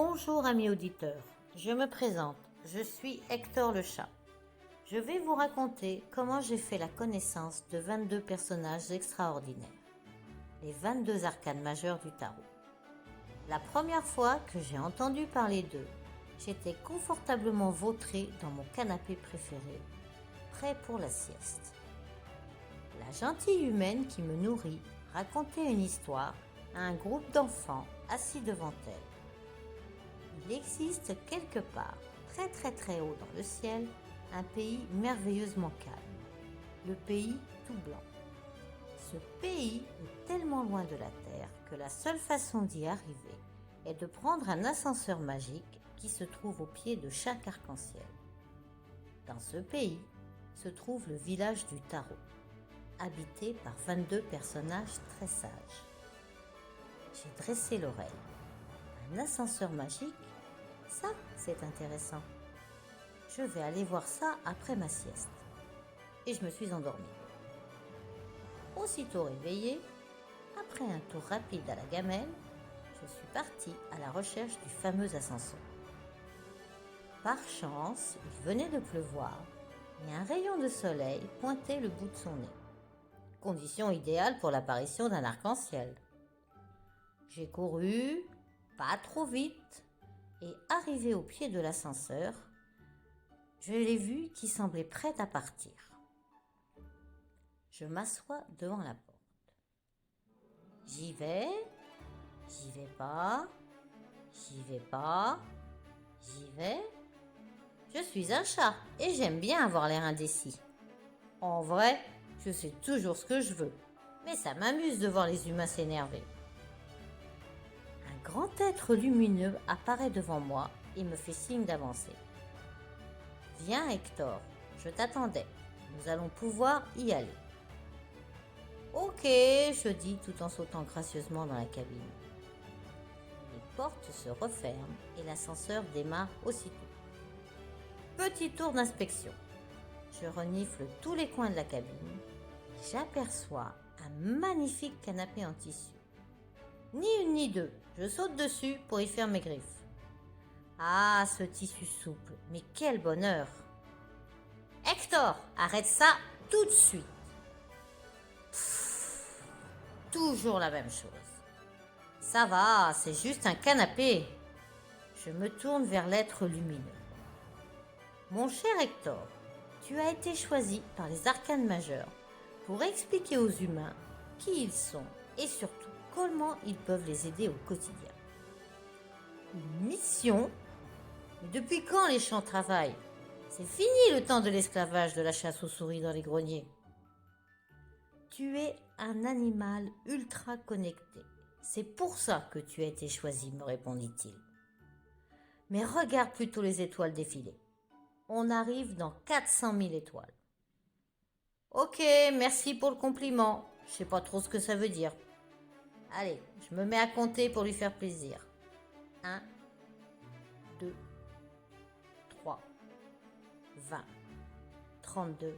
Bonjour amis auditeurs, je me présente, je suis Hector le chat. Je vais vous raconter comment j'ai fait la connaissance de 22 personnages extraordinaires, les 22 arcanes majeures du tarot. La première fois que j'ai entendu parler d'eux, j'étais confortablement vautré dans mon canapé préféré, prêt pour la sieste. La gentille humaine qui me nourrit racontait une histoire à un groupe d'enfants assis devant elle. Il existe quelque part, très haut dans le ciel, un pays merveilleusement calme, le pays tout blanc. Ce pays est tellement loin de la Terre que la seule façon d'y arriver est de prendre un ascenseur magique qui se trouve au pied de chaque arc-en-ciel. Dans ce pays se trouve le village du tarot, habité par 22 personnages très sages. J'ai dressé l'oreille. Un ascenseur magique? Ça, c'est intéressant. Je vais aller voir ça après ma sieste. Et je me suis endormie. Aussitôt réveillée, après un tour rapide à la gamelle, je suis partie à la recherche du fameux ascenseur. Par chance, il venait de pleuvoir et un rayon de soleil pointait le bout de son nez. Condition idéale pour l'apparition d'un arc-en-ciel. J'ai couru, pas trop vite, et arrivé au pied de l'ascenseur, je l'ai vu qui semblait prête à partir. Je m'assois devant la porte. J'y vais pas, j'y vais pas, j'y vais. Je suis un chat et j'aime bien avoir l'air indécis. En vrai, je sais toujours ce que je veux, mais ça m'amuse de voir les humains s'énerver. Un grand être lumineux apparaît devant moi et me fait signe d'avancer. Viens Hector, je t'attendais, nous allons pouvoir y aller. Ok, je dis tout en sautant gracieusement dans la cabine. Les portes se referment et l'ascenseur démarre aussitôt. Petit tour d'inspection. Je renifle tous les coins de la cabine. J'aperçois un magnifique canapé en tissu. Ni une ni deux, je saute dessus pour y faire mes griffes. Ah, ce tissu souple, mais quel bonheur! Hector, arrête ça tout de suite. Toujours la même chose. Ça va, c'est juste un canapé. Je me tourne vers l'être lumineux. Mon cher Hector, tu as été choisi par les arcanes majeures pour expliquer aux humains qui ils sont et surtout comment ils peuvent les aider au quotidien. Une mission? Mais depuis quand les champs travaillent? C'est fini le temps de l'esclavage, de la chasse aux souris dans les greniers. Tu es un animal ultra connecté. C'est pour ça que tu as été choisi, me répondit-il. Mais regarde plutôt les étoiles défiler. On arrive dans 400 000 étoiles. Ok, merci pour le compliment. Je sais pas trop ce que ça veut dire. Allez, je me mets à compter pour lui faire plaisir. 1, 2, 3, 20, 32...